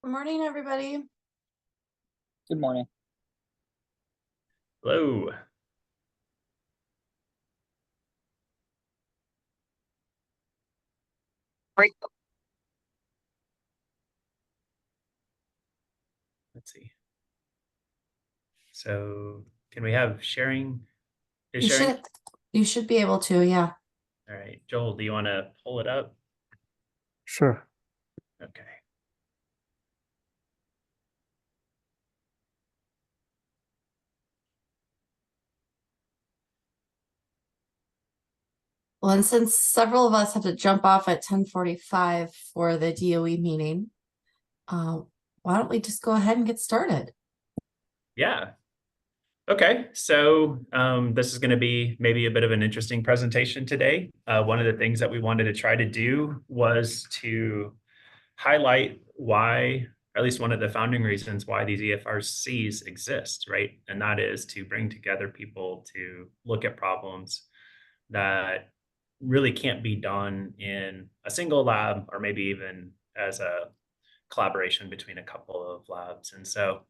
Good morning, everybody. Good morning. Hello. Let's see. So can we have sharing? Is sharing? You should be able to, yeah. All right. Joel, do you want to pull it up? Sure. Okay. Well, and since several of us have to jump off at 10:45 for the DOE meeting, why don't we just go ahead and get started? Yeah. Okay. So this is going to be maybe a bit of an interesting presentation today. One of the things that we wanted to try to do was to highlight why, or at least one of the founding reasons why these EFRCs exist, right? And that is to bring together people to look at problems that really can't be done in a single lab or maybe even as a collaboration between a couple of labs. And so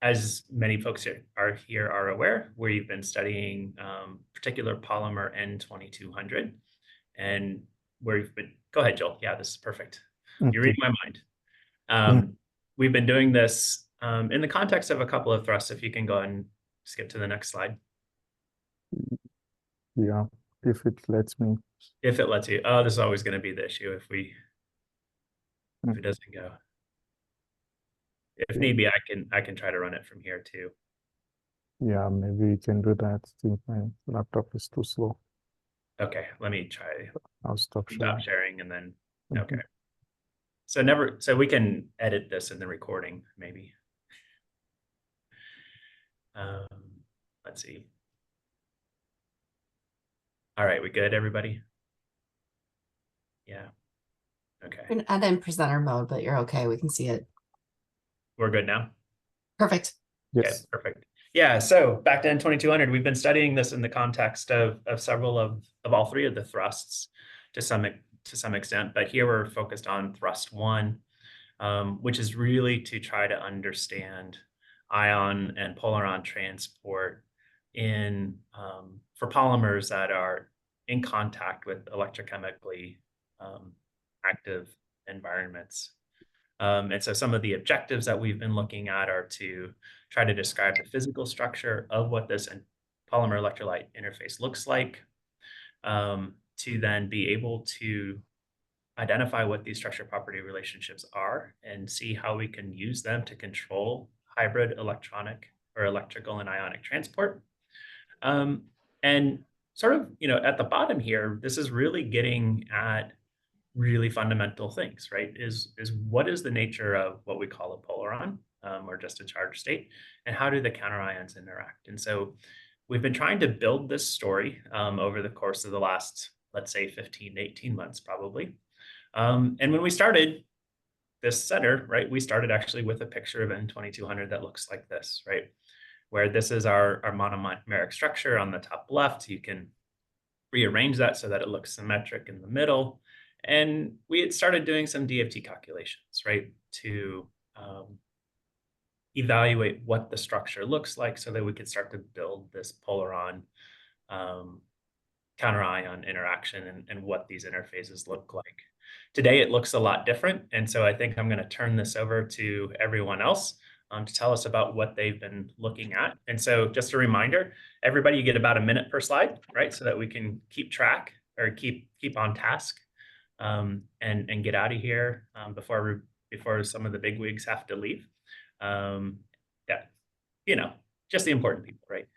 as many folks are aware, we've been studying particular polymer N2200, and we've been, go ahead, Joel. Yeah, this is perfect. Okay. You're reading my mind. We've been doing this in the context of a couple of thrusts. If you can go ahead and skip to the next slide. Yeah, if it lets me. If it lets you. Oh, this is always going to be the issue if it doesn't go. If need be, I can try to run it from here too. Yeah, maybe you can do that. I think my laptop is too slow. Okay, let me try. I'll stop sharing and then okay. So we can edit this in the recording maybe. Let's see. All right, we good, everybody? Yeah. Okay. I'm in presenter mode, but you're okay. We can see it. We're good now? Perfect. Yes. Okay, perfect. Yeah, so back to N2200, we've been studying this in the context of several of all three of the thrusts to some extent, but here we're focused on thrust one, which is really to try to understand ion and polar ion transport in for polymers that are in contact with electrochemically active environments. And so some of the objectives that we've been looking at are to try to describe the physical structure of what this polymer electrolyte interface looks like, to then be able to identify what these structure property relationships are and see how we can use them to control hybrid electronic or electrical and ionic transport. And sort of, at the bottom here, this is really getting at really fundamental things, right? Is what is the nature of what we call a polar ion, or just a charged state, and how do the counter ions interact? And so we've been trying to build this story over the course of the last, let's say, 15 to 18 months, probably. And when we started this center, right, we started actually with a picture of N2200 that looks like this, right? Where this is our monomeric structure on the top left. You can rearrange that so that it looks symmetric in the middle. And we had started doing some DFT calculations, right, to evaluate what the structure looks like so that we could start to build this polar ion counter ion interaction and what these interfaces look like. Today, it looks a lot different. And so I think I'm going to turn this over to everyone else to tell us about what they've been looking at. And so just a reminder, everybody, you get about a minute per slide, right? So that we can keep track or keep on task and get out of here before some of the big wigs have to leave. Yeah, just the important people, right?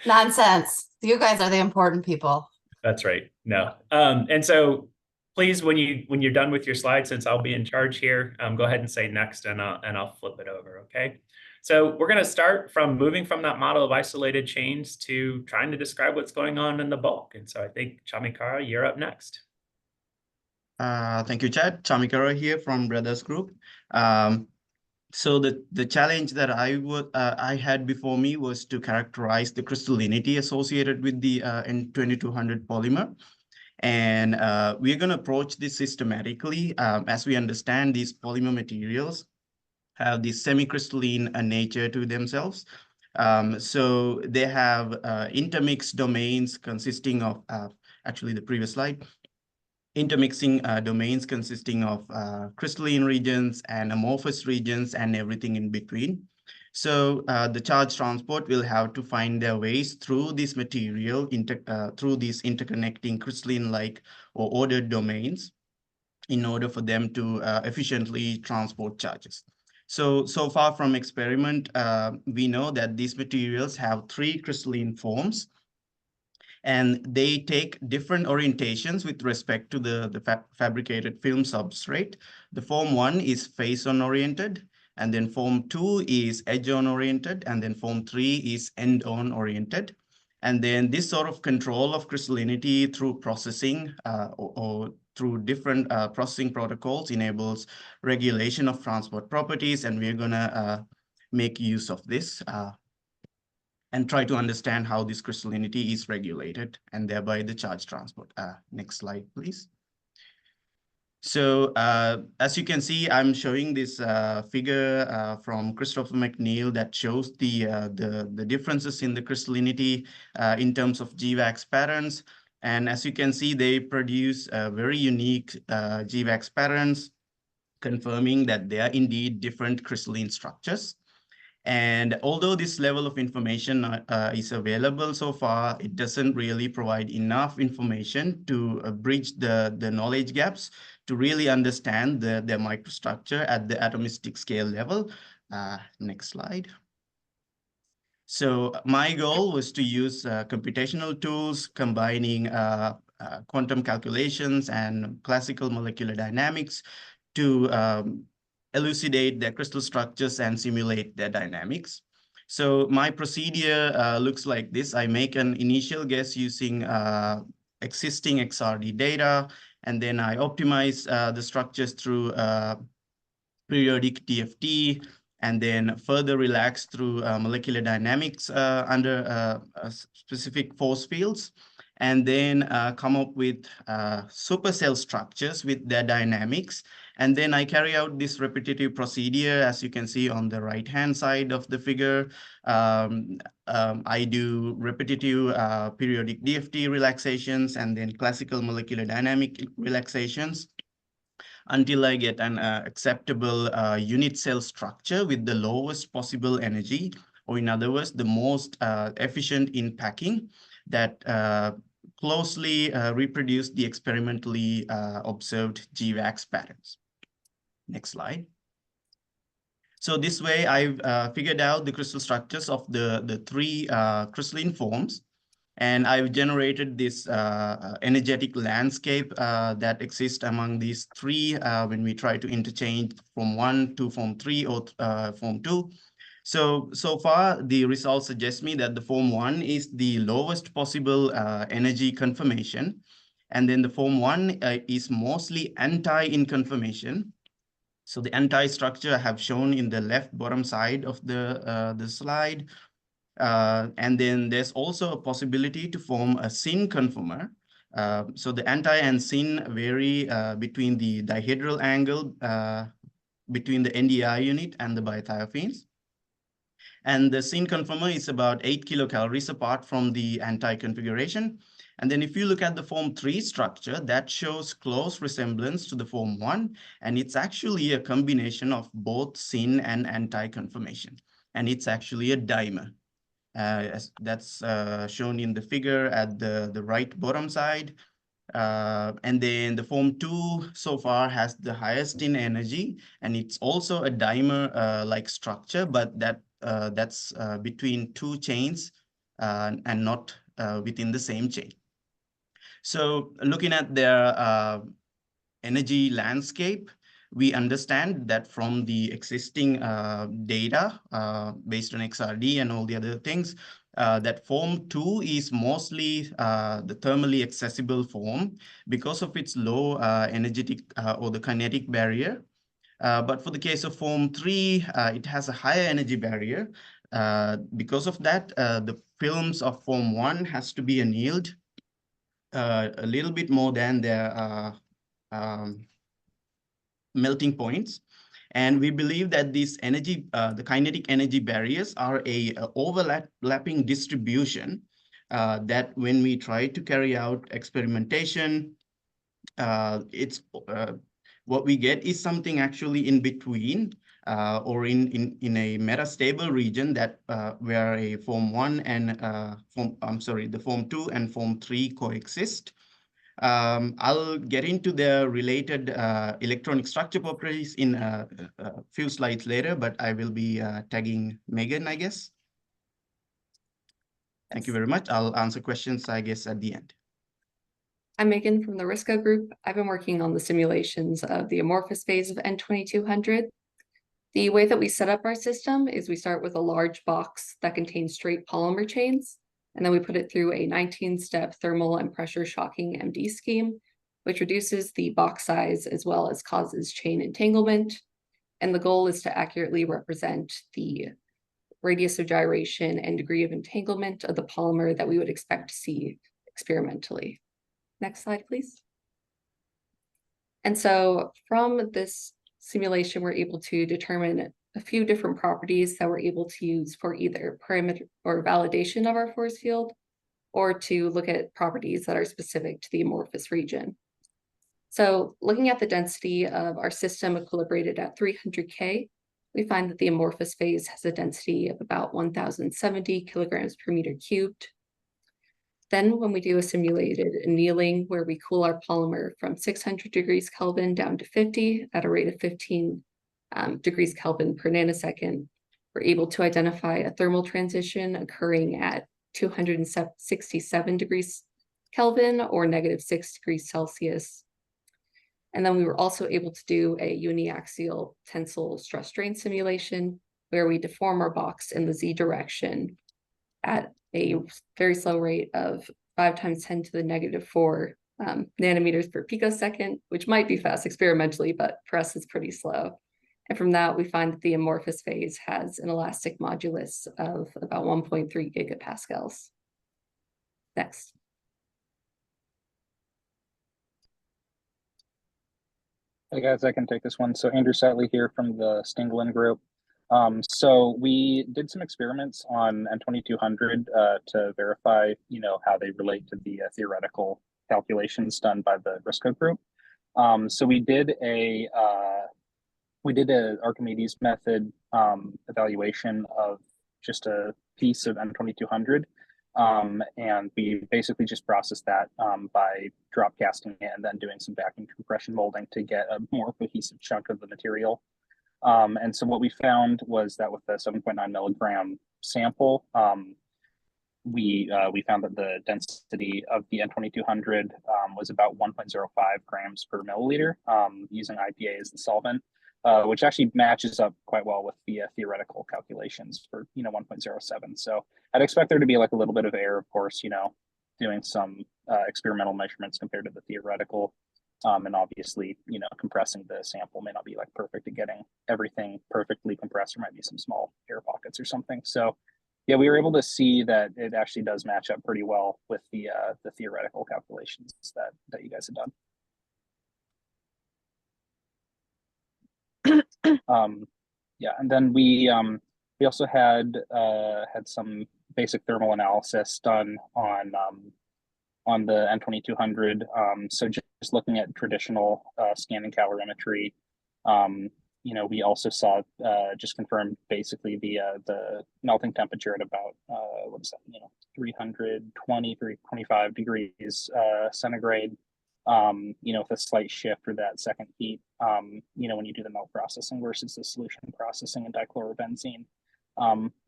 Nonsense. You guys are the important people. That's right. No. And so please, when you're done with your slides, since I'll be in charge here, go ahead and say next and I'll flip it over. Okay. So we're going to start from moving from that model of isolated chains to trying to describe what's going on in the bulk. And so I think Chamikara, you're up next. Thank you, Chad. Chamikara here from Brothers Group. So the challenge that I had before me was to characterize the crystallinity associated with the N2200 polymer. And we're going to approach this systematically. As we understand, these polymer materials have this semi-crystalline nature to themselves. So they have intermixed domains consisting of, actually the previous slide, intermixing domains consisting of crystalline regions and amorphous regions and everything in between. So the charge transport will have to find their ways through this material, through these interconnecting crystalline-like or ordered domains in order for them to efficiently transport charges. So far from experiment, we know that these materials have 3 crystalline forms, and they take different orientations with respect to the fabricated film substrate. The form 1 is face-on oriented, and then form 2 is edge-on oriented, and then form 3 is end-on oriented. And then this sort of control of crystallinity through processing or through different processing protocols enables regulation of transport properties, and we're gonna make use of this and try to understand how this crystallinity is regulated and thereby the charge transport. Next slide, please. So as you can see, I'm showing this figure from Christopher McNeil that shows the differences in the crystallinity in terms of GVAX patterns. And as you can see, they produce very unique GVAX patterns, confirming that they are indeed different crystalline structures. And although this level of information is available so far, it doesn't really provide enough information to bridge the knowledge gaps to really understand the microstructure at the atomistic scale level. Next slide. So my goal was to use computational tools combining quantum calculations and classical molecular dynamics to elucidate their crystal structures and simulate their dynamics. So my procedure looks like this. I make an initial guess using existing XRD data, and then I optimize the structures through periodic TFT, and then further relax through molecular dynamics under specific force fields, and then come up with supercell structures with their dynamics. And then I carry out this repetitive procedure, as you can see on the right-hand side of the figure. I do repetitive periodic DFT relaxations and then classical molecular dynamic relaxations until I get an acceptable unit cell structure with the lowest possible energy, or in other words, the most efficient in packing that closely reproduce the experimentally observed GVAX patterns. Next slide. So this way, I've figured out the crystal structures of the 3 crystalline forms. And I've generated this energetic landscape that exists among these 3 when we try to interchange from 1 to form 3 or form 2. So far, the results suggest me that the form 1 is the lowest possible energy conformation. And then the form 1 is mostly anti in conformation. So the anti structure I have shown in the left bottom side of the slide. And then there's also a possibility to form a syn conformer. So the anti and syn vary between the dihedral angle between the NDI unit and the biothiophene. And the syn conformer is about 8 kilocalories apart from the anti configuration. And then if you look at the form 3 structure, that shows close resemblance to the form 1. And it's actually a combination of both syn and anti conformation. And it's actually a dimer. That's shown in the figure at the right bottom side. And then the form 2 so far has the highest in energy, and it's also a dimer like structure, but that's between 2 chains and not within the same chain. So looking at their energy landscape, we understand that from the existing data based on XRD and all the other things, that form 2 is mostly the thermally accessible form because of its low energetic or the kinetic barrier. But for the case of form 3, it has a higher energy barrier. Because of that, the films of form 1 has to be annealed a little bit more than their melting points. And we believe that these energy, the kinetic energy barriers are a overlapping distribution that when we try to carry out experimentation, it's what we get is something actually in between or in a metastable region that where a form 1 and the form 2 and form 3 coexist. I'll get into the related electronic structure properties in a few slides later, but I will be tagging Megan, I guess. Thank you very much. I'll answer questions, I guess, at the end. I'm Megan from the Risko group. I've been working on the simulations of the amorphous phase of N2200. The way that we set up our system is we start with a large box that contains straight polymer chains, and then we put it through a 19-step thermal and pressure shocking MD scheme, which reduces the box size as well as causes chain entanglement. And the goal is to accurately represent the radius of gyration and degree of entanglement of the polymer that we would expect to see experimentally. Next slide, please. And so from this simulation, we're able to determine a few different properties that we're able to use for either parameter or validation of our force field, or to look at properties that are specific to the amorphous region. So looking at the density of our system equilibrated at 300 K, we find that the amorphous phase has a density of about 1,070 kilograms per meter cubed. Then when we do a simulated annealing where we cool our polymer from 600 degrees Kelvin down to 50 at a rate of 15 degrees Kelvin per nanosecond, we're able to identify a thermal transition occurring at 267 degrees Kelvin or -6 degrees Celsius. And then we were also able to do a uniaxial tensile stress strain simulation where we deform our box in the Z direction at a very slow rate of 5 × 10⁻⁴ nanometers per picosecond, which might be fast experimentally, but for us it's pretty slow. And from that, we find that the amorphous phase has an elastic modulus of about 1.3 gigapascals. Next. Hey guys, I can take this one. So Andrew Satley here from the Stinglin group. So we did some experiments on N2200 to verify, how they relate to the theoretical calculations done by the Risko group. So we did a Archimedes method evaluation of just a piece of N2200. And we basically just processed that by drop casting it and then doing some vacuum compression molding to get a more cohesive chunk of the material. And so what we found was that with the 7.9 milligram sample, we found that the density of the N2200 was about 1.05 grams per milliliter using IPA as the solvent, which actually matches up quite well with the theoretical calculations for 1.07. So I'd expect there to be like a little bit of error, of course, doing some experimental measurements compared to the theoretical. And obviously, compressing the sample may not be like perfect at getting everything perfectly compressed. There might be some small air pockets or something. So yeah, we were able to see that it actually does match up pretty well with the theoretical calculations that you guys had done. Yeah, and then we also had some basic thermal analysis done on the N2200. So just looking at traditional scanning calorimetry, we also saw just confirmed basically the melting temperature at about 320, 325 degrees centigrade. With a slight shift for that second heat, when you do the melt processing versus the solution processing in dichlorobenzene.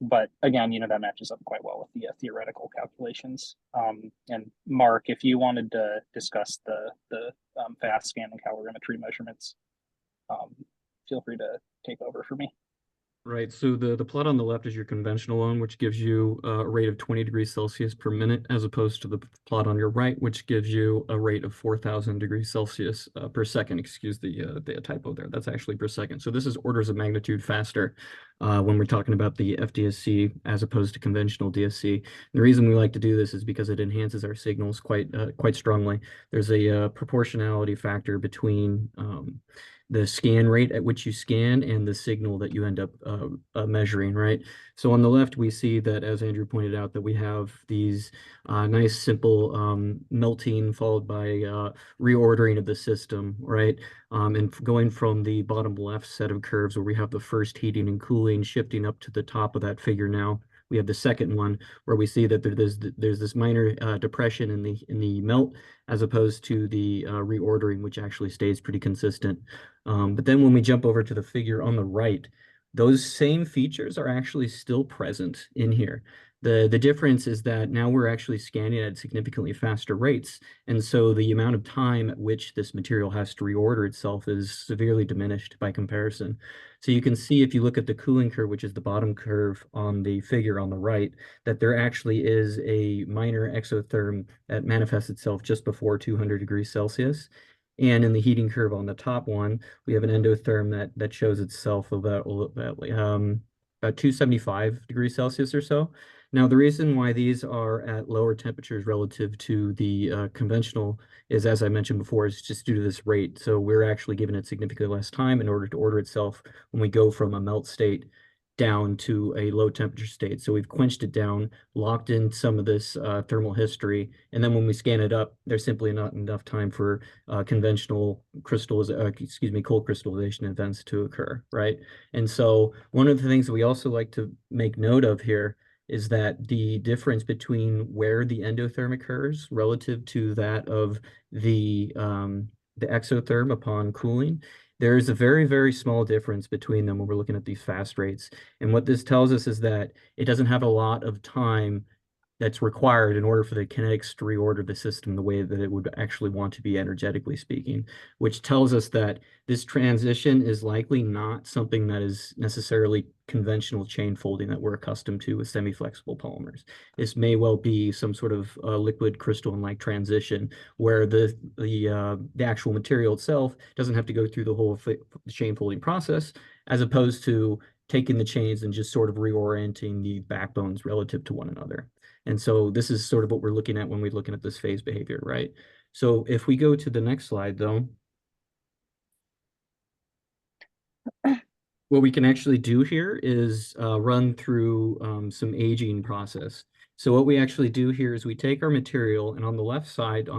But again, that matches up quite well with the theoretical calculations. And Mark, if you wanted to discuss the fast scan and calorimetry measurements, feel free to take over for me. Right, so the plot on the left is your conventional one, which gives you a rate of 20 degrees Celsius per minute, as opposed to the plot on your right, which gives you a rate of 4,000 degrees Celsius per second. Excuse the typo there. That's actually per second. So this is orders of magnitude faster. when we're talking about the FDSC as opposed to conventional DSC. The reason we like to do this is because it enhances our signals quite strongly. There's a proportionality factor between the scan rate at which you scan and the signal that you end up measuring, right? So on the left, we see that, as Andrew pointed out, that we have these nice, simple melting followed by reordering of the system, right? And going from the bottom left set of curves where we have the first heating and cooling, shifting up to the top of that figure now. We have the second one where we see that there's this minor depression in the melt as opposed to the reordering, which actually stays pretty consistent. But then when we jump over to the figure on the right, those same features are actually still present in here. The difference is that now we're actually scanning at significantly faster rates. And so the amount of time at which this material has to reorder itself is severely diminished by comparison. So you can see if you look at the cooling curve, which is the bottom curve on the figure on the right, that there actually is a minor exotherm that manifests itself just before 200 degrees Celsius. And in the heating curve on the top one, we have an endotherm that shows itself about 275 degrees Celsius or so. Now, the reason why these are at lower temperatures relative to the conventional is, as I mentioned before, is just due to this rate. So we're actually giving it significantly less time in order to order itself when we go from a melt state down to a low temperature state. So we've quenched it down, locked in some of this thermal history, and then when we scan it up, there's simply not enough time for conventional cold crystallization events to occur, right? And so one of the things that we also like to make note of here is that the difference between where the endotherm occurs relative to that of the exotherm upon cooling, there is a very, very small difference between them when we're looking at these fast rates. And what this tells us is that it doesn't have a lot of time that's required in order for the kinetics to reorder the system the way that it would actually want to be energetically speaking, which tells us that this transition is likely not something that is necessarily conventional chain folding that we're accustomed to with semi-flexible polymers. This may well be some sort of liquid crystalline-like transition where the actual material itself doesn't have to go through the whole chain folding process, as opposed to taking the chains and just sort of reorienting the backbones relative to one another. And so this is sort of what we're looking at when we're looking at this phase behavior, right? So if we go to the next slide, though, what we can actually do here is run through some aging process. So what we actually do here is we take our material, and on the left side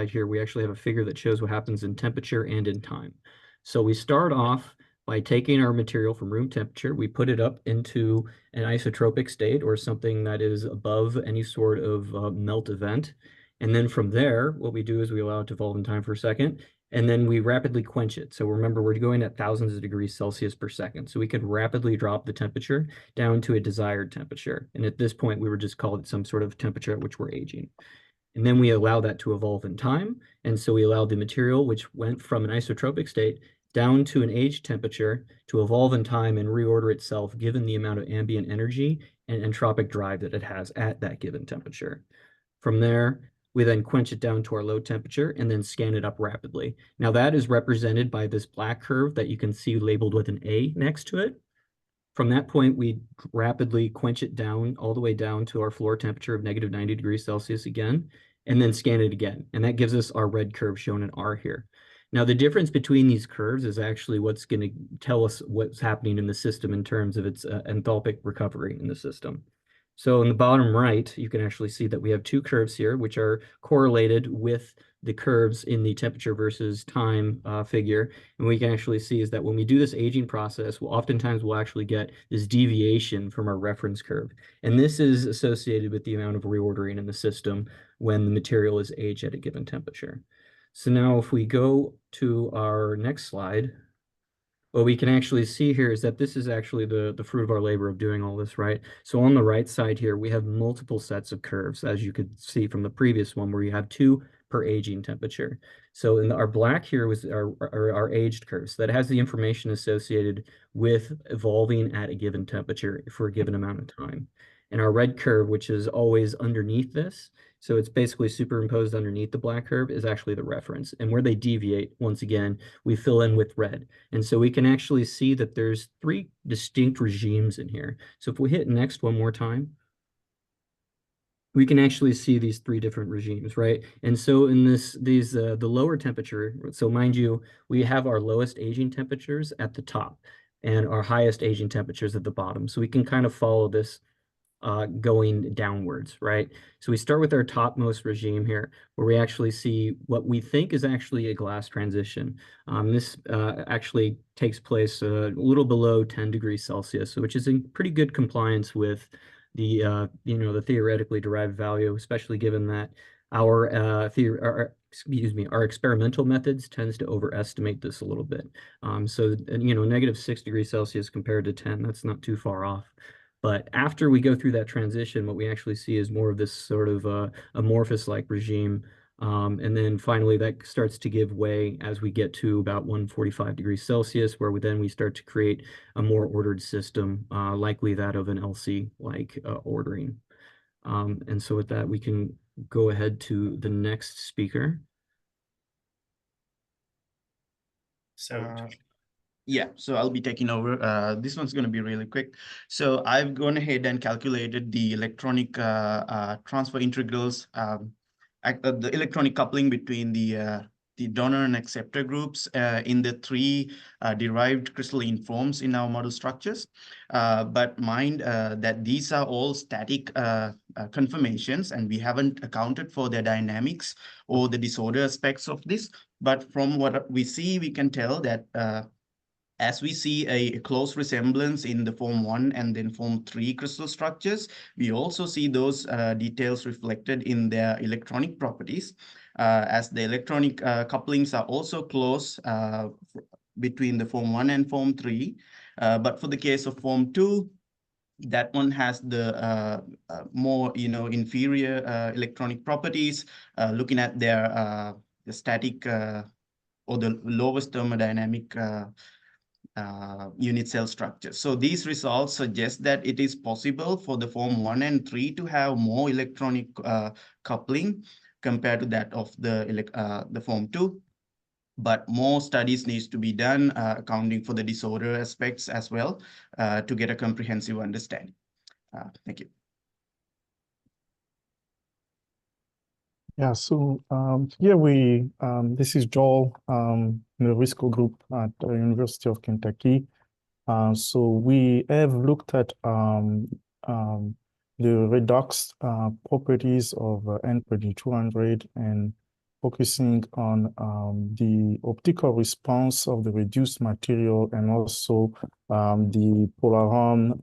here, we actually have a figure that shows what happens in temperature and in time. So we start off by taking our material from room temperature, we put it up into an isotropic state or something that is above any sort of melt event. And then from there, what we do is we allow it to evolve in time for a second, and then we rapidly quench it. So remember, we're going at thousands of degrees Celsius per second. So we could rapidly drop the temperature down to a desired temperature. And at this point, we would just call it some sort of temperature at which we're aging. And then we allow that to evolve in time. And so we allow the material, which went from an isotropic state down to an aged temperature, to evolve in time and reorder itself given the amount of ambient energy and entropic drive that it has at that given temperature. From there, we then quench it down to our low temperature and then scan it up rapidly. Now that is represented by this black curve that you can see labeled with an A next to it. From that point, we rapidly quench it down all the way down to our floor temperature of negative 90 degrees Celsius again, and then scan it again. And that gives us our red curve shown in R here. Now, the difference between these curves is actually what's going to tell us what's happening in the system in terms of its enthalpic recovery in the system. So in the bottom right, you can actually see that we have two curves here, which are correlated with the curves in the temperature versus time figure. And we can actually see is that when we do this aging process, oftentimes we'll actually get this deviation from our reference curve. And this is associated with the amount of reordering in the system when the material is aged at a given temperature. So now if we go to our next slide, what we can actually see here is that this is actually the fruit of our labor of doing all this, right? So on the right side here, we have multiple sets of curves, as you could see from the previous one, where you have two per aging temperature. So in our black here was our aged curves. That has the information associated with evolving at a given temperature for a given amount of time. And our red curve, which is always underneath this, so it's basically superimposed underneath the black curve, is actually the reference. And where they deviate, once again, we fill in with red. And so we can actually see that there's 3 distinct regimes in here. So if we hit next one more time, we can actually see these 3 different regimes, right? And so in the lower temperature, so mind you, we have our lowest aging temperatures at the top and our highest aging temperatures at the bottom. So we can kind of follow this going downwards, right? So we start with our topmost regime here, where we actually see what we think is actually a glass transition. This actually takes place a little below 10 degrees Celsius, which is in pretty good compliance with the the theoretically derived value, especially given that our experimental methods tends to overestimate this a little bit. So -6 degrees Celsius compared to 10, that's not too far off. But after we go through that transition, what we actually see is more of this sort of amorphous-like regime. And then finally, that starts to give way as we get to about 145 degrees Celsius, where we start to create a more ordered system, likely that of an LC-like ordering. And so with that, we can go ahead to the next speaker. So Yeah, so I'll be taking over. This one's going to be really quick. So I've gone ahead and calculated the electronic transfer integrals, the electronic coupling between the donor and acceptor groups in the 3 derived crystalline forms in our model structures. But mind that these are all static conformations, and we haven't accounted for their dynamics or the disorder aspects of this. But from what we see, we can tell that as we see a close resemblance in the form 1 and then form 3 crystal structures, we also see those details reflected in their electronic properties, as the electronic couplings are also close between the form 1 and form 3. But for the case of form 2, that one has the more inferior electronic properties, looking at their the static or the lowest thermodynamic unit cell structure. So these results suggest that it is possible for the form 1 and 3 to have more electronic coupling compared to that of the form 2. But more studies needs to be done, accounting for the disorder aspects as well, to get a comprehensive understanding. Thank you. Yeah, so here this is Joel, in the Risko group at the University of Kentucky. So we have looked at the redox properties of N2200 and focusing on the optical response of the reduced material and also the polaron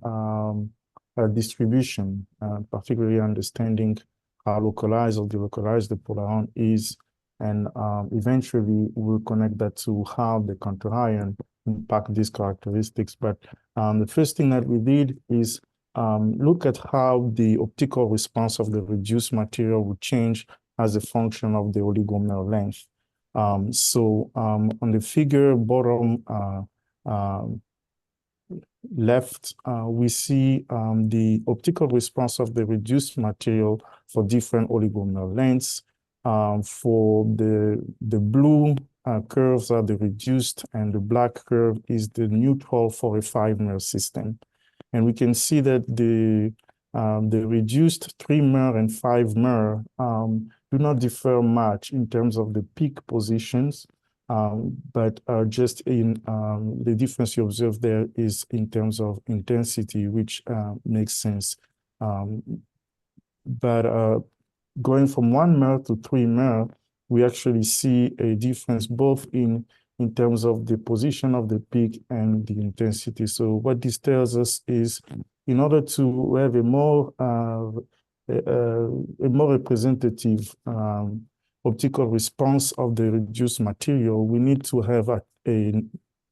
distribution, particularly understanding how localized or delocalized the polaron is, and eventually we'll connect that to how the counter-ion impact these characteristics. But the first thing that we did is look at how the optical response of the reduced material would change as a function of the oligomer length. So on the figure bottom left, we see the optical response of the reduced material for different oligomer lengths. For the blue curves are the reduced, and the black curve is the neutral for a 5-mer system. And we can see that the reduced 3-mer and 5-mer do not differ much in terms of the peak positions, but just in the difference you observe there is in terms of intensity, which makes sense. But going from 1-mer to 3-mer, we actually see a difference both in terms of the position of the peak and the intensity. So what this tells us is, in order to have a more representative optical response of the reduced material, we need to have a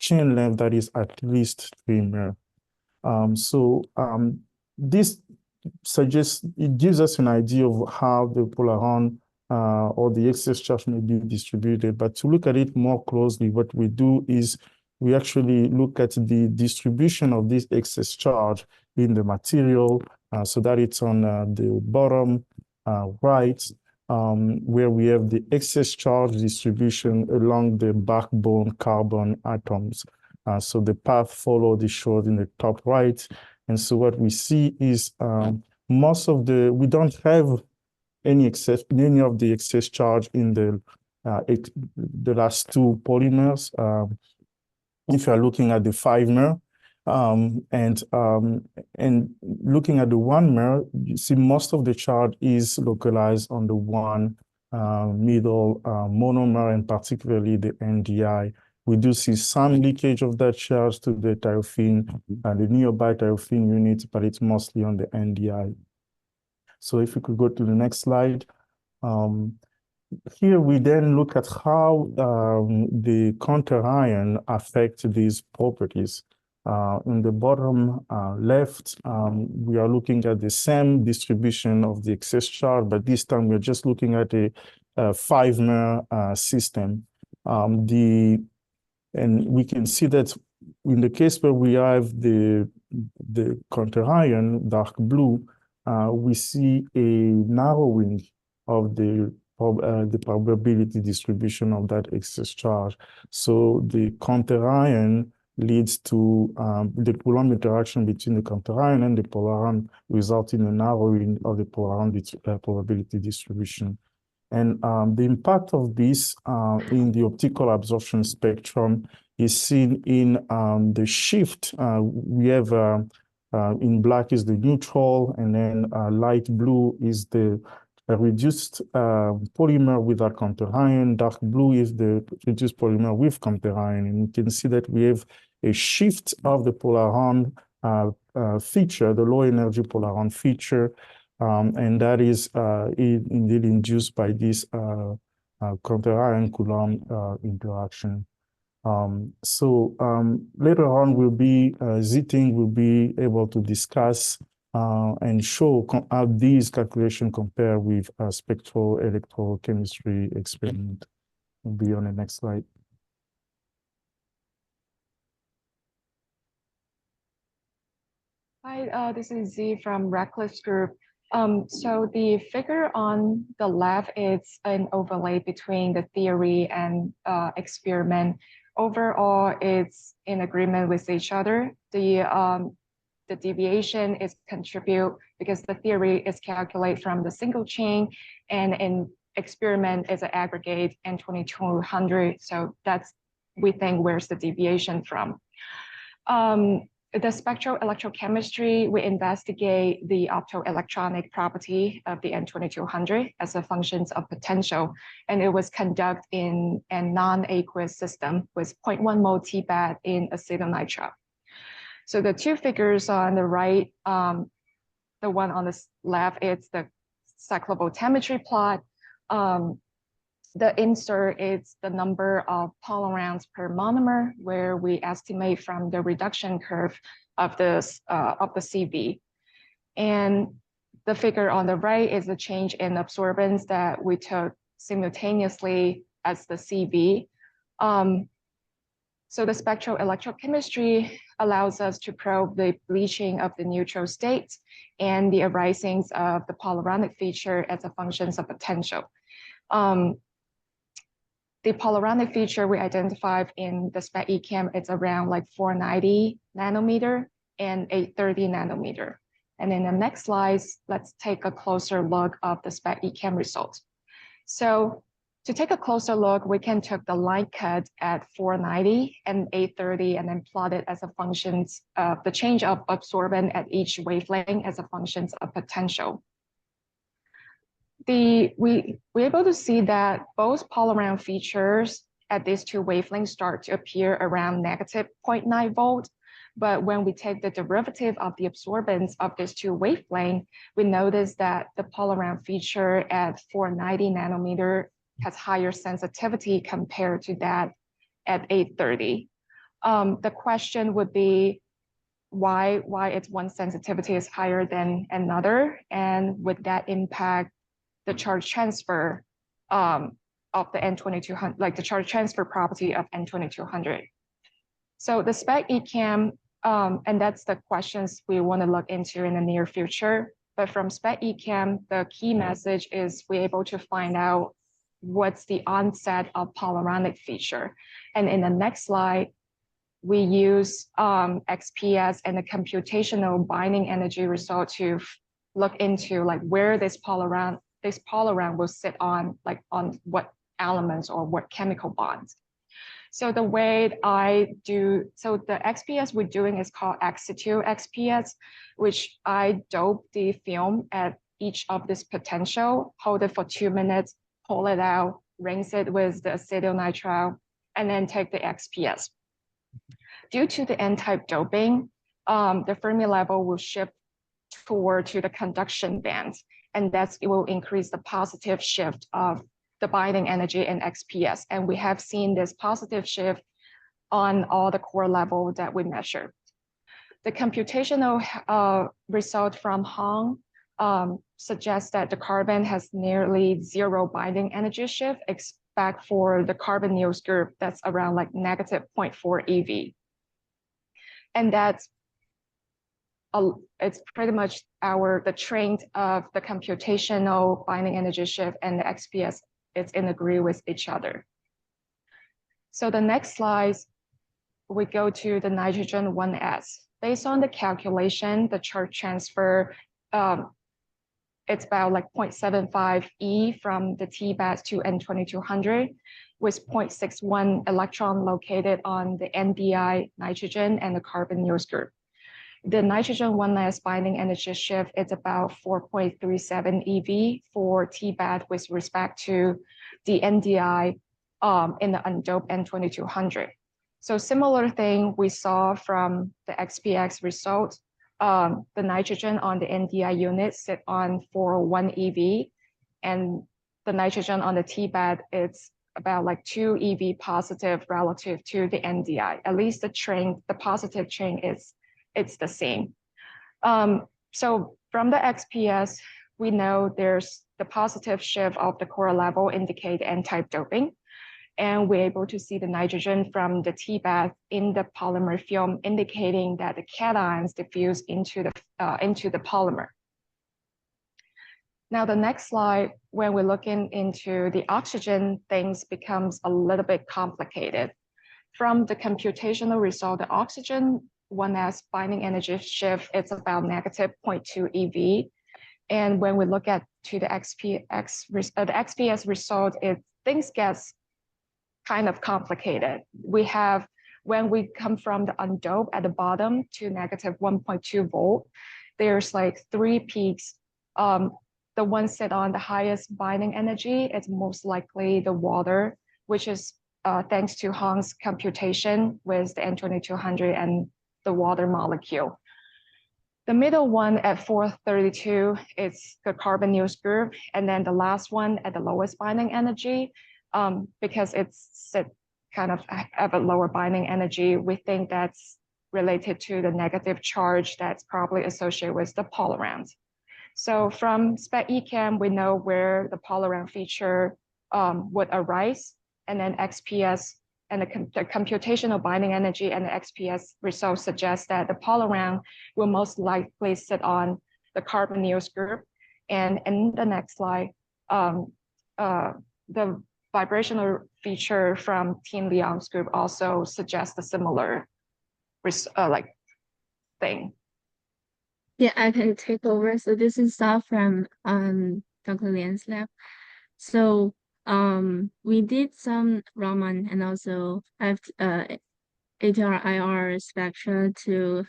chain length that is at least 3-mer. This suggests, it gives us an idea of how the polaron or the excess charge may be distributed. But to look at it more closely, what we do is we actually look at the distribution of this excess charge in the material so that it's on the bottom right, where we have the excess charge distribution along the backbone carbon atoms. So the path followed is shown in the top right. And so what we see is we don't have any of the excess charge in the last two polymers. If you are looking at the 5-mer, and looking at the 1-mer, you see most of the charge is localized on the one middle monomer, and particularly the NDI. We do see some leakage of that charge to the thiophene and the nearby thiophene units, but it's mostly on the NDI. So if we could go to the next slide. Here we then look at how the counter-ion affect these properties. In the bottom left, we are looking at the same distribution of the excess charge, but this time we're just looking at a 5-mer system. And we can see that in the case where we have the counter-ion, dark blue, we see a narrowing of the probability distribution of that excess charge. So the counter-ion leads to the Coulomb interaction between the counter-ion and the polar ion, resulting in a narrowing of the polar ion probability distribution. And the impact of this in the optical absorption spectrum is seen in the shift. We have in black is the neutral, and then light blue is the reduced polymer without counter-ion. Dark blue is the reduced polymer with counter-ion. And you can see that we have a shift of the polar ion feature, the low energy polar ion feature, and that is indeed induced by this counter-ion Coulomb interaction. Later on, Zhiting will be able to discuss and show how these calculations compare with a spectral electrochemistry experiment. We'll be on the next slide. Hi, this is Z from Reckless Group. So the figure on the left is an overlay between the theory and experiment. Overall, it's in agreement with each other. The deviation is contribute because the theory is calculated from the single chain, and in experiment is an aggregate N2200. So that's, we think, where's the deviation from. The spectral electrochemistry, we investigate the optoelectronic property of the N2200 as a function of potential, and it was conducted in a non-aqueous system with 0.1 mole Tbat in acetonitrile. So the two figures on the right, the one on the left, it's the cyclovoltammetry plot. The insert is the number of polyrons per monomer, where we estimate from the reduction curve of the CV. And the figure on the right is the change in absorbance that we took simultaneously as the CV. So the spectral electrochemistry allows us to probe the bleaching of the neutral state and the arisings of the polyronic feature as a function of potential. The polyronic feature we identified in the spec EChem, it's around like 490 nanometer and 830 nanometer. And in the next slides, let's take a closer look of the spec EChem results. So to take a closer look, we can take the line cut at 490 and 830 and then plot it as a function of the change of absorbance at each wavelength as a function of potential. We're able to see that both polyron features at these two wavelengths start to appear around negative 0.9 volt. But when we take the derivative of the absorbance of these two wavelengths, we notice that the polyron feature at 490 nanometer has higher sensitivity compared to that at 830. The question would be why its one sensitivity is higher than another, and would that impact the charge transfer of the N2200, like the charge transfer property of N2200. So the spec EChem And that's the questions we want to look into in the near future. But from SPEC-EChem, the key message is we're able to find out what's the onset of polyramic feature. And in the next slide, we use XPS and the computational binding energy result to look into like where this polyram will sit on, like on what elements or what chemical bonds. So the way the XPS we're doing is called ex-situ XPS, which I dope the film at each of this potential, hold it for 2 minutes, pull it out, rinse it with the acetylnitrile, and then take the XPS. Due to the N-type doping, the Fermi level will shift toward to the conduction bands, and it will increase the positive shift of the binding energy in XPS. And we have seen this positive shift on all the core level that we measure. The computational result from Hong suggests that the carbon has nearly 0 binding energy shift, except for the carbonyls group that's around like negative 0.4 EV. And that's it's pretty much the trend of the computational binding energy shift and the XPS, it's in agree with each other. So the next slide, we go to the nitrogen 1s. Based on the calculation, the charge transfer, it's about like 0.75 E from the T-base to N2200 with 0.61 electron located on the NDI nitrogen and the carbonyls group. The nitrogen 1s binding energy shift is about 4.37 EV for T-base with respect to the NDI in the undoped N2200. So similar thing we saw from the XPX result. The nitrogen on the NDI unit sit on 401 EV, and the nitrogen on the T-bed it's about like 2 EV positive relative to the NDI. At least the positive chain it's the same. So from the XPS, we know there's the positive shift of the core level indicate N-type doping. And we're able to see the nitrogen from the T-bed in the polymer film, indicating that the cations diffuse into the polymer. Now the next slide, when we're looking into the oxygen, things becomes a little bit complicated. From the computational result, the oxygen 1s binding energy shift, it's about negative 0.2 EV. And when we look at to the XPS result, things gets kind of complicated. We have, when we come from the undoped at the bottom to negative 1.2 volt, there's like 3 peaks. The one set on the highest binding energy is most likely the water, which is thanks to Hong's computation with the N2200 and the water molecule. The middle one at 432 is the carbonyls group, and then the last one at the lowest binding energy, because it's kind of have a lower binding energy, we think that's related to the negative charge that's probably associated with the polyrams. So from SPEC-EChem, we know where the polyram feature would arise, and then XPS and the computational binding energy and the XPS results suggest that the polyram will most likely sit on the carbonyls group. And in the next slide, the vibrational feature from Team Leong's group also suggests a similar thing. Yeah, I can take over. So this is stuff from Dr. Lian's lab. So we did some Raman and also ATR-IR spectra to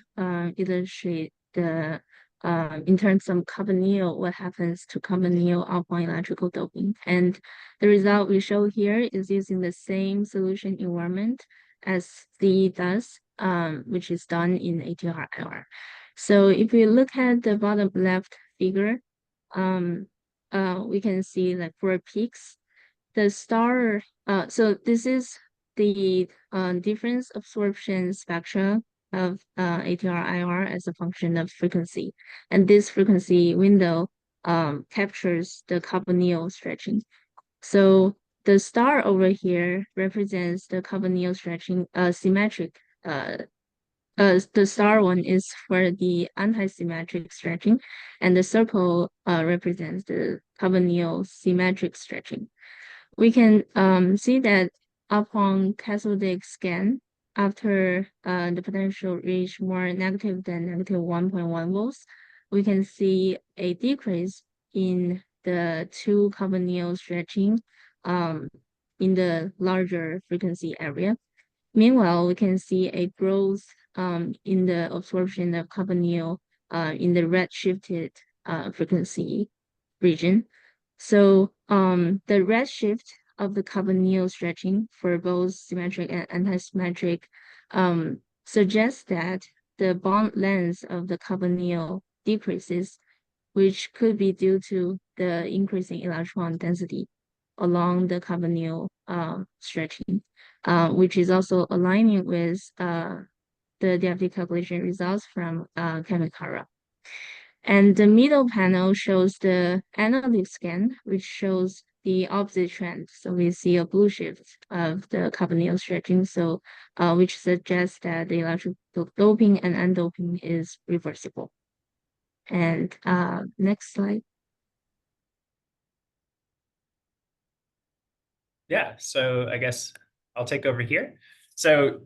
illustrate the in terms of carbonyl, what happens to carbonyl upon electrical doping. And the result we show here is using the same solution environment as C does, which is done in ATR-IR. So if we look at the bottom left figure, we can see like 4 peaks. The star, so this is the difference absorption spectra of ATR-IR as a function of frequency. And this frequency window captures the carbonyl stretching. So the star over here represents the carbonyl stretching symmetric the star one is for the anti-symmetric stretching, and the circle represents the carbonyl symmetric stretching. We can see that upon cathodic scan, after the potential reach more negative than negative 1.1 volts, we can see a decrease in the two carbonyl stretching in the larger frequency area. Meanwhile, we can see a growth in the absorption of carbonyl in the redshifted frequency region. So the redshift of the carbonyl stretching for both symmetric and anti-symmetric suggests that the bond length of the carbonyl decreases, which could be due to the increasing electron density along the carbonyl stretching, which is also aligning with the DFT calculation results from Chamikara. And the middle panel shows the analytic scan, which shows the opposite trend. So we see a blue shift of the carbonyl stretching, so which suggests that the electrical doping and undoping is reversible. And next slide. Yeah, so I guess I'll take over here. So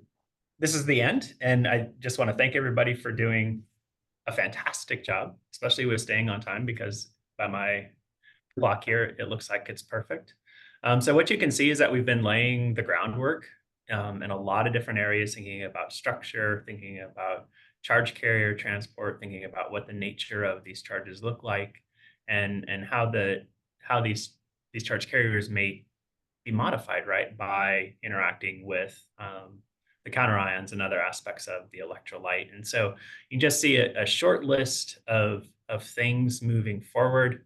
this is the end, and I just want to thank everybody for doing a fantastic job, especially with staying on time, because by my clock here, it looks like it's perfect. So what you can see is that we've been laying the groundwork in a lot of different areas, thinking about structure, thinking about charge carrier transport, thinking about what the nature of these charges look like, and how these charge carriers may be modified, right, by interacting with the counterions and other aspects of the electrolyte. And so you can just see a short list of things moving forward.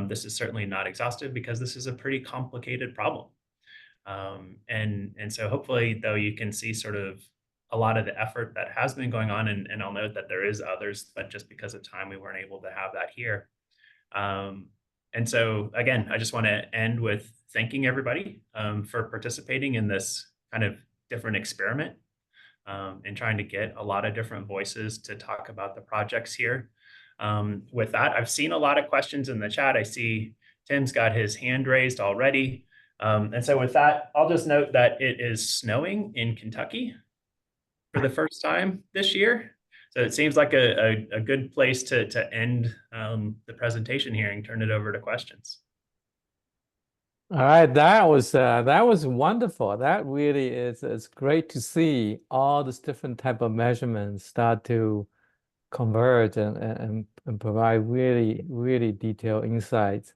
This is certainly not exhaustive because this is a pretty complicated problem. And so hopefully, though, you can see sort of a lot of the effort that has been going on, and I'll note that there is others, but just because of time, we weren't able to have that here. And so, again, I just want to end with thanking everybody for participating in this kind of different experiment and trying to get a lot of different voices to talk about the projects here. With that, I've seen a lot of questions in the chat. I see Tim's got his hand raised already. And so with that, I'll just note that it is snowing in Kentucky for the first time this year. So it seems like a good place to end the presentation here and turn it over to questions. All right, that was wonderful. That really it's great to see all these different type of measurements start to converge and provide really detailed insights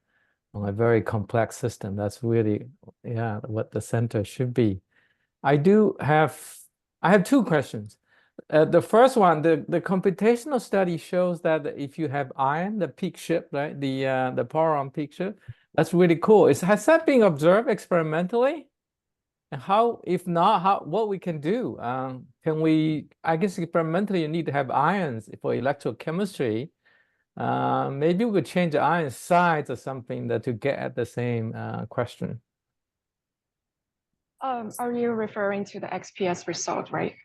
on a very complex system. That's really, yeah, what the center should be. I have two questions. The first one, the computational study shows that if you have iron, the peak shift, right? The power on peak shift, that's really cool. Has that been observed experimentally? And how, if not, what we can do? Can we, I guess experimentally you need to have ions for electrochemistry. Maybe we could change the ion size or something to get at the same question. Are you referring to the XPS result, right?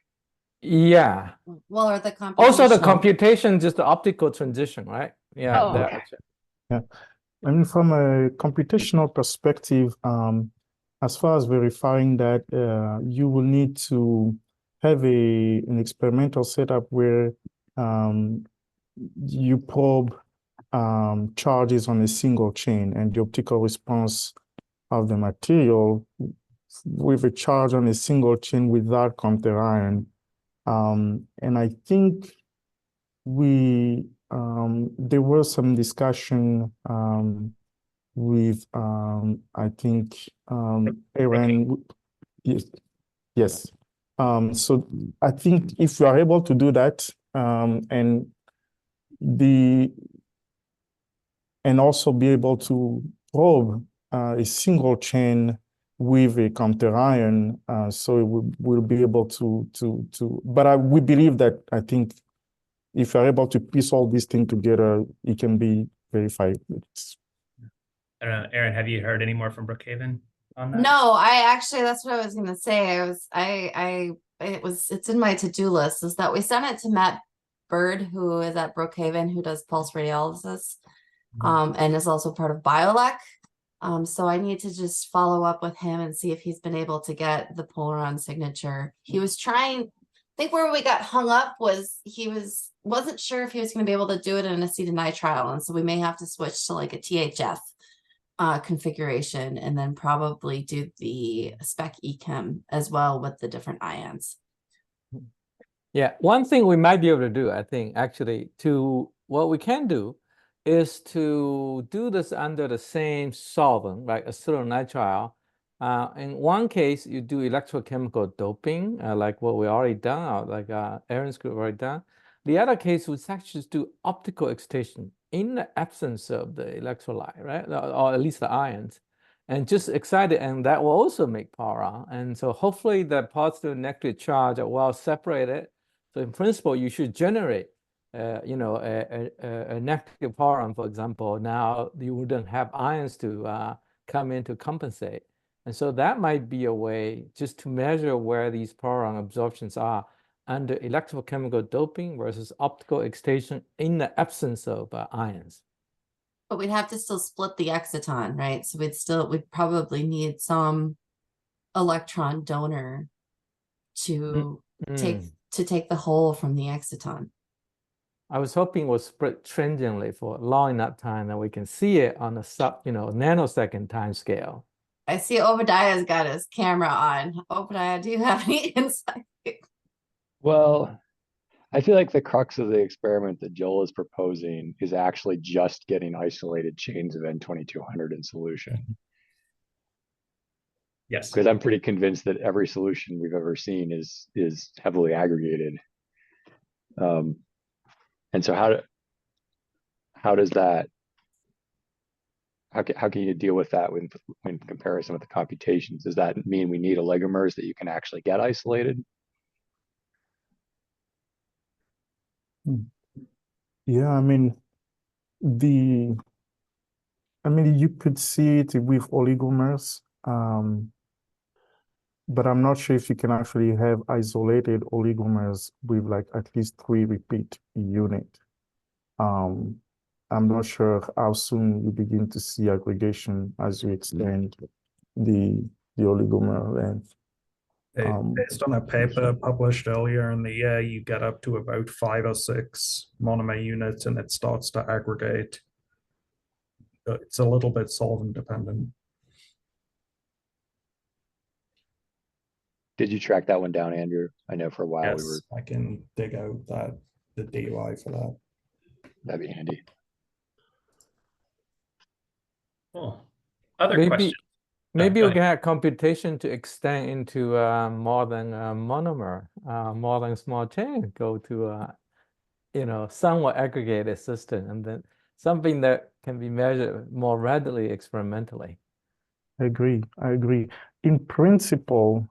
Yeah. Well, or the computation. Also the computation, just the optical transition, right? Yeah. Oh, okay. Yeah. I mean, from a computational perspective, as far as verifying that, you will need to have an experimental setup where you probe charges on a single chain, and the optical response of the material with a charge on a single chain without counter ion. And I think there was some discussion with I think Aaron. Yes. So I think if you are able to do that, and also be able to probe a single chain with a counter ion, so we'll be able to but we believe that, I think if you're able to piece all these things together, it can be verified. I don't know, Aaron, have you heard any more from Brookhaven on that? No, that's what I was gonna say. I it's in my to-do list, is that we sent it to Matt Bird, who is at Brookhaven, who does pulse radiolysis, and is also part of BioLec. So I need to just follow up with him and see if he's been able to get the Polaron signature. He was trying, I think where we got hung up was wasn't sure if he was going to be able to do it in an acetonitrile, and so we may have to switch to like a THF configuration, and then probably do the spec echem as well with the different ions. Yeah, one thing we might be able to do, I think, actually, what we can do is to do this under the same solvent, like acetonitrile. In one case, you do electrochemical doping, like what we already done, or like Aaron's group already done. The other case was actually just do optical excitation in the absence of the electrolyte, right? Or at least the ions, and just excite it, and that will also make Para. And so hopefully the positive and negative charge are well separated. So in principle, you should generate you know, a negative Paron, for example. Now you wouldn't have ions to come in to compensate. And so that might be a way just to measure where these Paron absorptions are under electrochemical doping versus optical excitation in the absence of ions. But we'd have to still split the exciton, right? So we'd probably need some electron donor to take the whole from the exciton. I was hoping it was spread transiently for long enough time that we can see it on a nanosecond time scale. I see Obadiah's got his camera on. Obadiah, do you have any insight? Well, I feel like the crux of the experiment that Joel is proposing is actually just getting isolated chains of N2200 in solution. Yes. Because I'm pretty convinced that every solution we've ever seen is heavily aggregated. And so how does that, how can you deal with that when comparison with the computations? Does that mean we need oligomers that you can actually get isolated? Yeah, I mean, you could see it with oligomers, but I'm not sure if you can actually have isolated oligomers with like at least 3 repeat unit. I'm not sure how soon you begin to see aggregation as you extend the oligomer length. Based on a paper published earlier in the year, you get up to about 5 or 6 monomer units and it starts to aggregate. It's a little bit solvent dependent. Did you track that one down, Andrew? I know for a while we were. I can dig out the DOI for that. That'd be handy. Cool. Other questions? Maybe we can have computation to extend into more than monomer, more than small chain, go to somewhat aggregated system, and then something that can be measured more readily experimentally. I agree. In principle,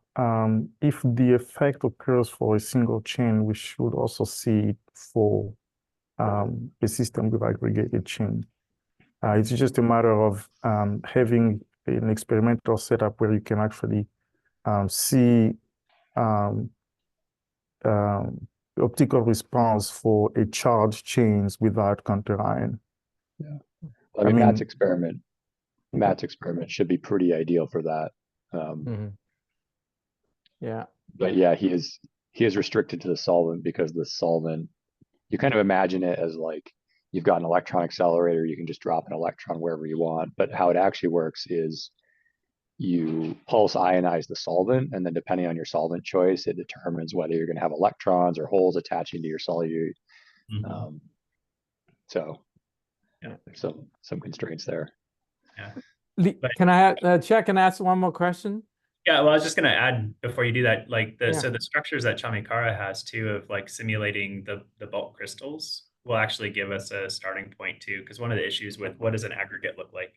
if the effect occurs for a single chain, we should also see it for a system with aggregated chain. It's just a matter of having an experimental setup where you can actually see optical response for a charged chains without counter ion. Yeah, I mean Matt's experiment should be pretty ideal for that. Yeah, but yeah, he is restricted to the solvent because the solvent, you kind of imagine it as like you've got an electron accelerator, you can just drop an electron wherever you want. But how it actually works is you pulse ionize the solvent, and then depending on your solvent choice, it determines whether you're going to have electrons or holes attaching to your solute. So yeah, there's some constraints there. Yeah. Can I check and ask one more question? Yeah, well, I was just going to add before you do that, like so the structures that Chamikara has too of like simulating the bulk crystals will actually give us a starting point too, because one of the issues with what does an aggregate look like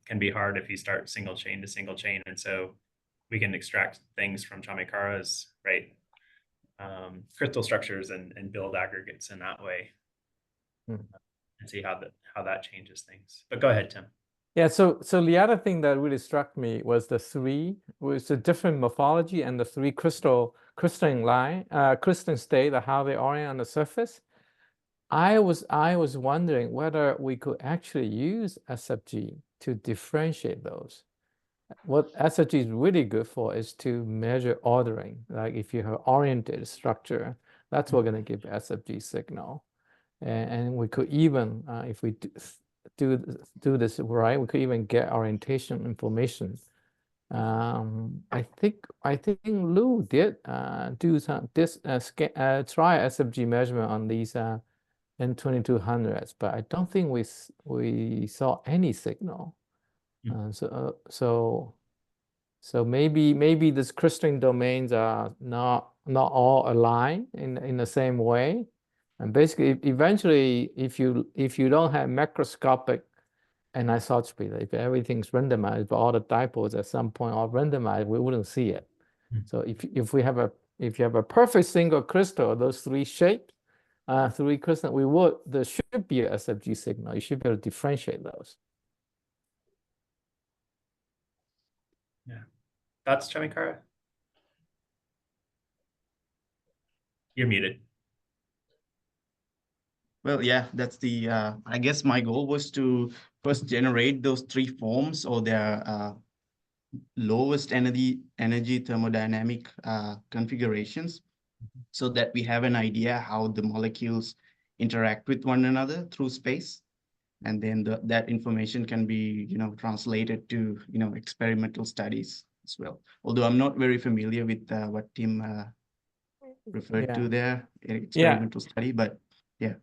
can be hard if you start single chain to single chain, and so we can extract things from Chamikara's crystal structures and build aggregates in that way, and see how that changes things. But go ahead, Tim. Yeah, so the other thing that really struck me was the different morphology and the three crystalline line, crystalline state, how they orient on the surface. I was wondering whether we could actually use SFG to differentiate those. What SFG is really good for is to measure ordering. Like if you have oriented structure, that's what's going to give SFG signal. And we could even, if we do this right, we could even get orientation information. I think Lou did do some try SFG measurement on these N2200s, but I don't think we saw any signal. So maybe these crystalline domains are not all aligned in the same way. And basically, eventually, if you don't have macroscopic anisotropy, if everything's randomized, but all the dipoles at some point are randomized, we wouldn't see it. So if you have a perfect single crystal, those three shapes, three crystals, there should be a SFG signal. You should be able to differentiate those. Yeah. Thoughts, Chamikara? You're muted. Well, yeah, that's the, I guess my goal was to first generate those three forms or their lowest energy thermodynamic configurations, so that we have an idea how the molecules interact with one another through space. And then that information can be, translated to, experimental studies as well. Although I'm not very familiar with what Tim referred to there, experimental study, but yeah.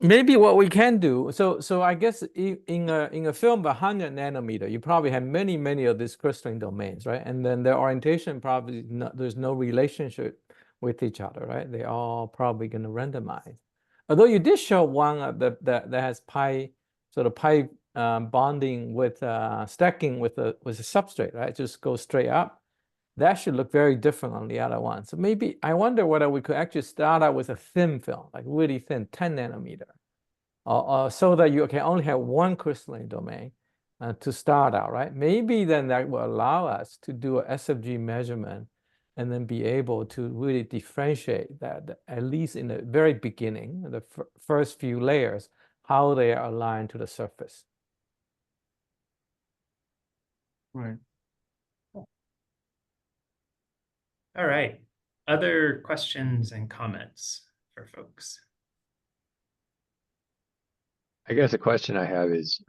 Maybe what we can do, so I guess in a film of 100 nanometer, you probably have many of these crystalline domains, right? And then their orientation probably there's no relationship with each other, right? They all probably going to randomize. Although you did show one that has pi bonding with stacking with a substrate, right? Just go straight up. That should look very different on the other one. So maybe I wonder whether we could actually start out with a thin film, like really thin, 10 nanometer, so that you can only have one crystalline domain to start out, right? Maybe then that will allow us to do a SFG measurement and then be able to really differentiate that, at least in the very beginning, the first few layers, how they are aligned to the surface. Right. All right. Other questions and comments for folks? I guess the question I have is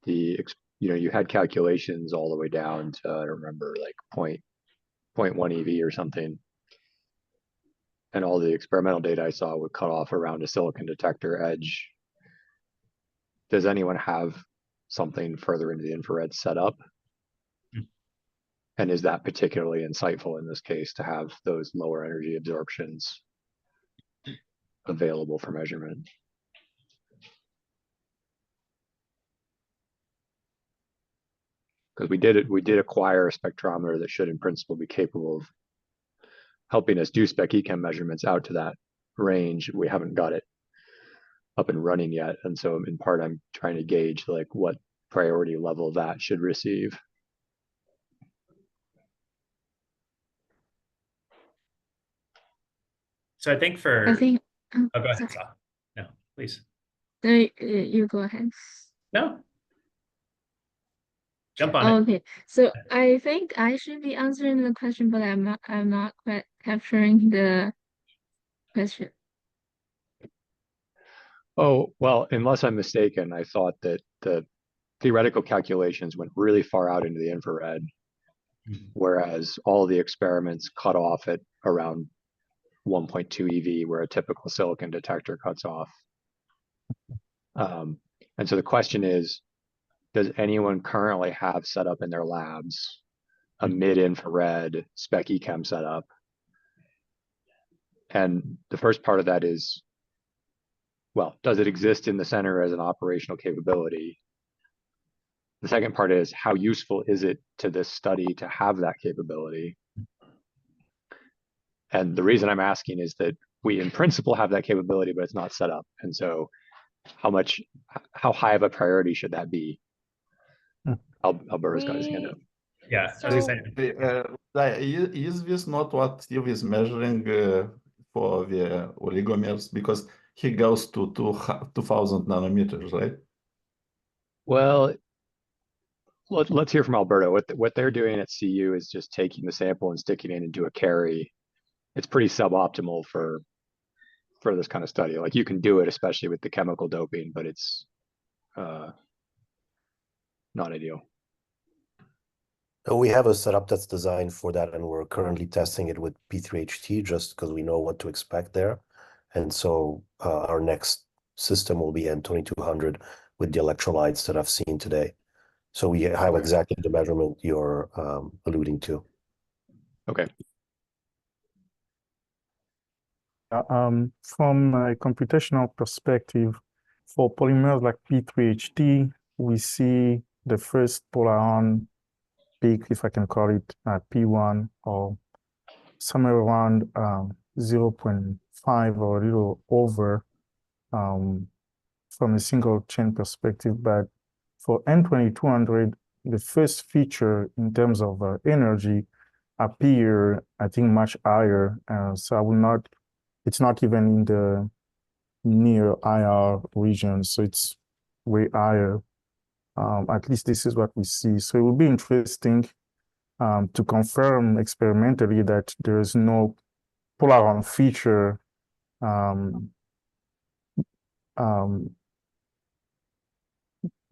you had calculations all the way down to, I don't remember, like 0.1 EV or something. And all the experimental data I saw would cut off around a silicon detector edge. Does anyone have something further into the infrared set up? And is that particularly insightful in this case to have those lower energy absorptions available for measurement? Because we did acquire a spectrometer that should in principle be capable of helping us do spec echem measurements out to that range. We haven't got it up and running yet. And so in part, I'm trying to gauge like what priority level that should receive. So I think for, oh, go ahead, Sa. No, please. No, you go ahead. No. Jump on it. Okay, so I think I should be answering the question, but I'm not quite capturing the question. Oh, well, unless I'm mistaken, I thought that the theoretical calculations went really far out into the infrared, whereas all the experiments cut off at around 1.2 EV, where a typical silicon detector cuts off. And so the question is, does anyone currently have set up in their labs a mid-infrared spec echem setup? And the first part of that is, well, does it exist in the center as an operational capability? The second part is, how useful is it to this study to have that capability? And the reason I'm asking is that we in principle have that capability, but it's not set up. And so how high of a priority should that be Alberto's got his hand up. Yeah, I was gonna say, Is this not what Steve is measuring for the oligomers? Because he goes to 2000 nanometers, right? Well, let's hear from Alberto. What they're doing at CU is just taking the sample and sticking it into a carry. It's pretty suboptimal for this kind of study. Like you can do it, especially with the chemical doping, but it's not ideal. We have a setup that's designed for that, and we're currently testing it with P3HT just because we know what to expect there. And so our next system will be N2200 with the electrolytes that I've seen today. So we have exactly the measurement you're alluding to. Okay. From a computational perspective, for polymers like P3HT, we see the first polar ion peak, if I can call it, at P1 or somewhere around 0.5 or a little over from a single chain perspective. But for N2200, the first feature in terms of energy appear, I think, much higher. So I will not, it's not even in the near IR region, so it's way higher. At least this is what we see. So it will be interesting to confirm experimentally that there is no polar ion feature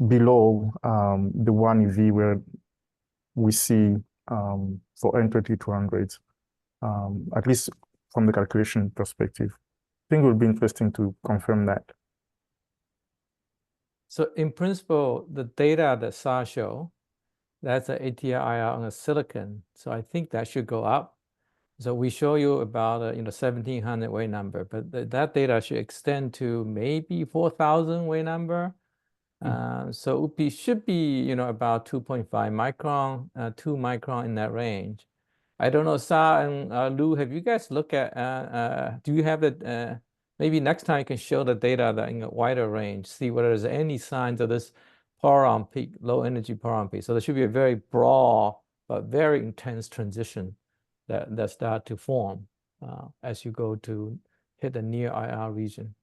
below the 1 eV where we see for N2200, at least from the calculation perspective. I think it would be interesting to confirm that. So in principle, the data that Sa show, that's an ATR on a silicon. So I think that should go up. So we show you about 1700 weight number, but that data should extend to maybe 4000 weight number. So it should be about 2.5 micron, 2 micron in that range. I don't know, Sa and Lou, have you guys looked at? Do you have the? Maybe next time you can show the data that in a wider range, see whether there's any signs of this power on peak, low energy power on peak. So there should be a very broad but very intense transition that start to form as you go to hit the near IR region.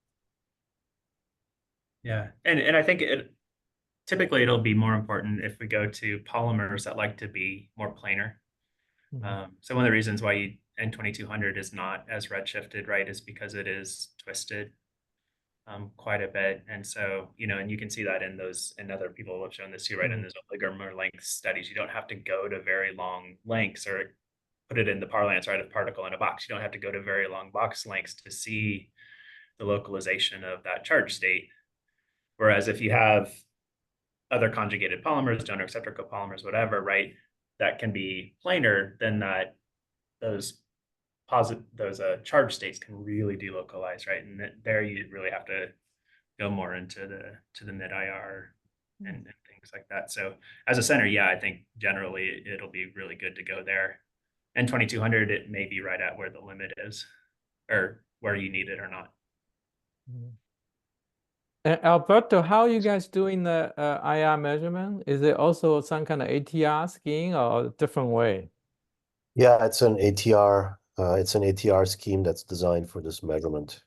yeah, and I think typically it'll be more important if we go to polymers that like to be more planar. So one of the reasons why N2200 is not as redshifted, right, is because it is twisted quite a bit. And so, and you can see that in other people have shown this too, right, in those oligomer length studies. You don't have to go to very long lengths, or put it in the parlance, right, of particle in a box. You don't have to go to very long box lengths to see the localization of that charge state. Whereas if you have other conjugated polymers, donor acceptor copolymers, whatever, right, that can be planar, then those charge states can really delocalize, right? And there you really have to go more into the mid IR and things like that. So as a center, yeah, I think generally it'll be really good to go there. N2200, it may be right at where the limit is, or where you need it or not. Alberto, how are you guys doing the IR measurement? Is it also some kind of ATR scheme or a different way? Yeah, it's an ATR. It's an ATR scheme that's designed for this measurement.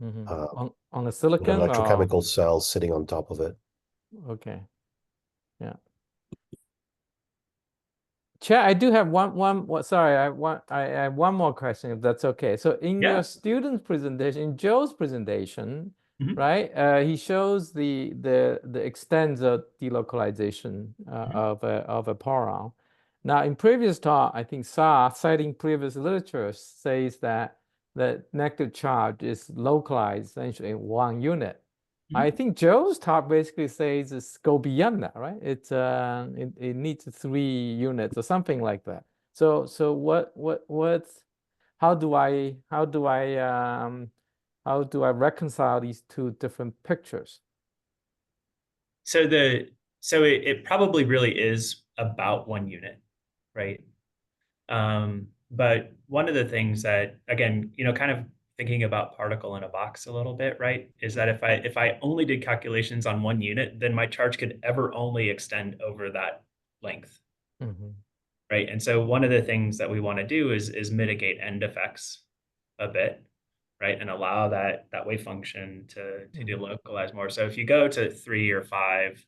On a silicon, an electrochemical cell sitting on top of it. Okay. Yeah. Chen, I do have sorry, I have one more question, if that's okay. So in your student's presentation, in Joe's presentation, right, he shows the extent of delocalization of a poron. Now, in previous talk, I think Sa, citing previous literature, says that the negative charge is localized essentially in 1 unit. I think Joe's talk basically says it's go beyond that, right? It's it needs 3 units or something like that. So how do I reconcile these two different pictures? So it probably really is about 1 unit, right? But one of the things that, again, kind of thinking about particle in a box a little bit, right? Is that if I only did calculations on one unit, then my charge could ever only extend over that length, right? And so one of the things that we want to do is mitigate end effects a bit, right? And allow that wave function to delocalize more. So if you go to 3 or 5,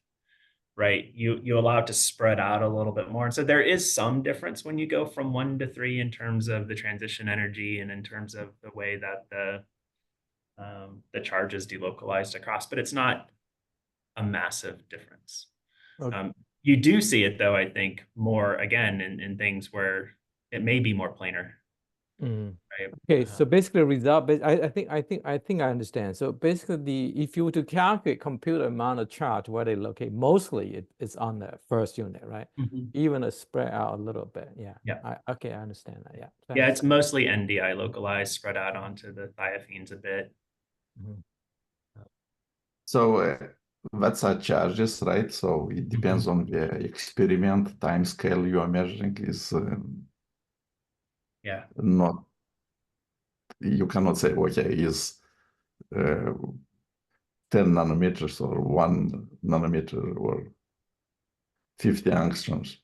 right, you allow it to spread out a little bit more. And so there is some difference when you go from 1 to 3 in terms of the transition energy and in terms of the way that the charge is delocalized across, but it's not a massive difference. Okay. You do see it though, I think, more again in things where it may be more planar. Right? Okay, so basically result, I think I understand. So basically, if you were to calculate compute amount of charge where they locate, mostly it's on the first unit, right? Even a spread out a little bit. Yeah. Yeah. Okay, I understand that. Yeah. Yeah, Thanks. it's mostly NDI localized, spread out onto the thiophenes a bit. So that's our charges, right? So it depends on the experiment time scale you are measuring is Yeah. not, you cannot say, okay, is 10 nanometers or 1 nanometer or 50 angstroms.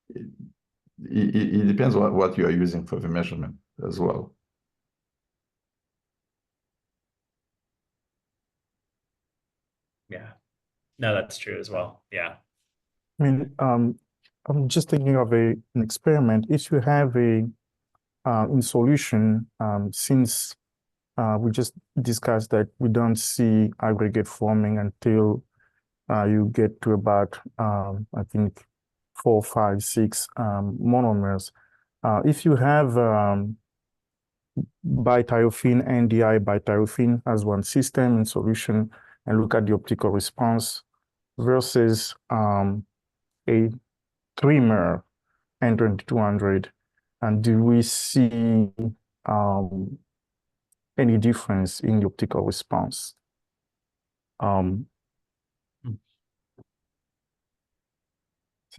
It depends what you are using for the measurement as well. Yeah. No, that's true as well. Yeah. I mean, I'm just thinking of an experiment. If you have a in solution, since we just discussed that we don't see aggregate forming until you get to about I think 4, 5, 6 monomers. If you have bityrosine, NDI bityrosine as one system in solution and look at the optical response versus a trimer N2200, and do we see any difference in the optical response? So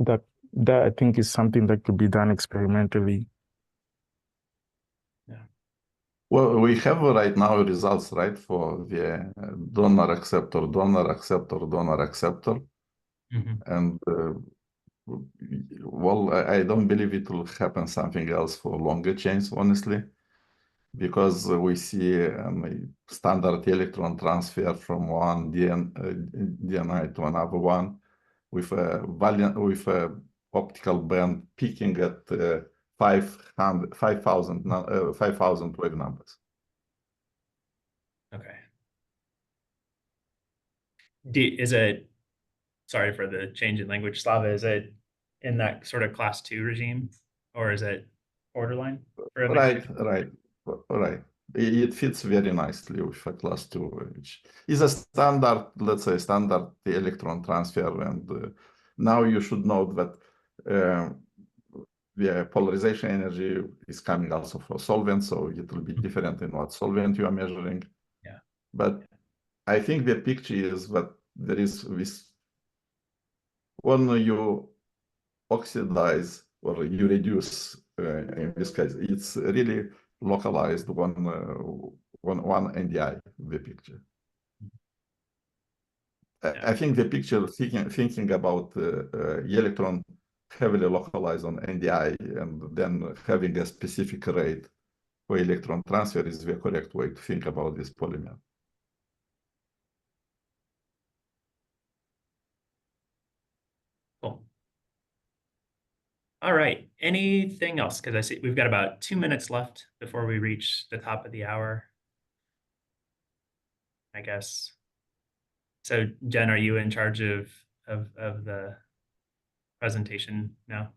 that I think is something that could be done experimentally. Well, we have right now results, right, for the donor acceptor, donor acceptor, donor acceptor. And well, I don't believe it will happen something else for longer chains, honestly, because we see a standard electron transfer from one DNI to another one with a optical band peaking at 5,000 wave numbers. Okay. Is it, sorry for the change in language, Slava, is it in that sort of class 2 regime, or is it borderline? Right. It fits very nicely with a class 2, which is a standard, let's say, standard electron transfer. And now you should note that the polarization energy is coming also from solvent, so it will be different in what solvent you are measuring. Yeah. But I think the picture is that there is this, when you oxidize or you reduce, in this case, it's really localized one NDI, the picture. I think the picture thinking about electron heavily localized on NDI and then having a specific rate for electron transfer is the correct way to think about this polymer. Cool. All right. Anything else? Because I see we've got about 2 minutes left before we reach the top of the hour, I guess. So Jen, are you in charge of the presentation now?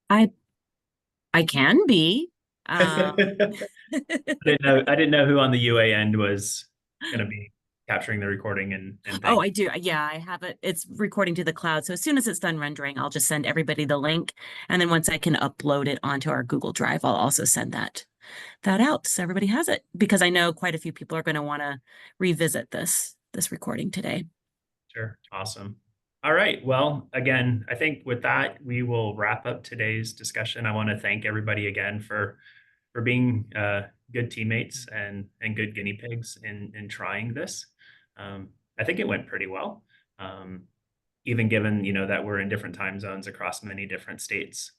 I can be. I didn't know who on the UA end was going to be capturing the recording and Oh, I do. Yeah, I have it. It's recording to the cloud. So as soon as it's done rendering, I'll just send everybody the link. And then once I can upload it onto our Google Drive, I'll also send that out so everybody has it, because I know quite a few people are going to want to revisit this recording today. Sure. Awesome. All right. Well, again, I think with that, we will wrap up today's discussion. I want to thank everybody again for being good teammates and good guinea pigs in trying this. I think it went pretty well, even given, you know, that we're in different time zones across many different states.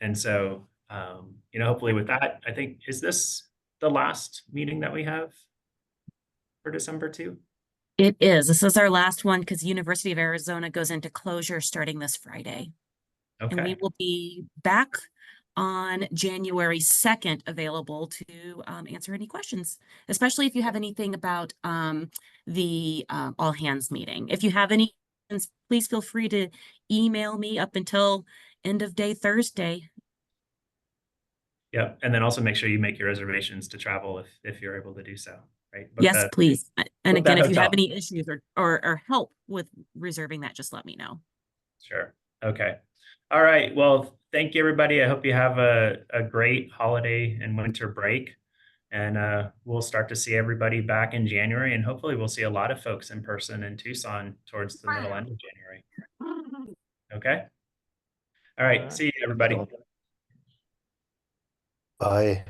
And so, you know, hopefully with that, I think, is this the last meeting that we have for December 2? It is. This is our last one because University of Arizona goes into closure starting this Friday. And we Okay. will be back on January 2nd available to answer any questions, especially if you have anything about the all hands meeting. If you have any, please feel free to email me up until end of day Thursday. Yeah, and then also make sure you make your reservations to travel if you're able to do so, right? Book Yes, that- please. And book that again, if you have hotel. any issues or help with reserving that, just let me know. Sure. Okay. All right. Well, thank you, everybody. I hope you have a great holiday and winter break. And we'll start to see everybody back in January. And hopefully we'll see a lot of folks in person in Tucson towards the middle end of January. Okay. All right. See you, everybody. Bye.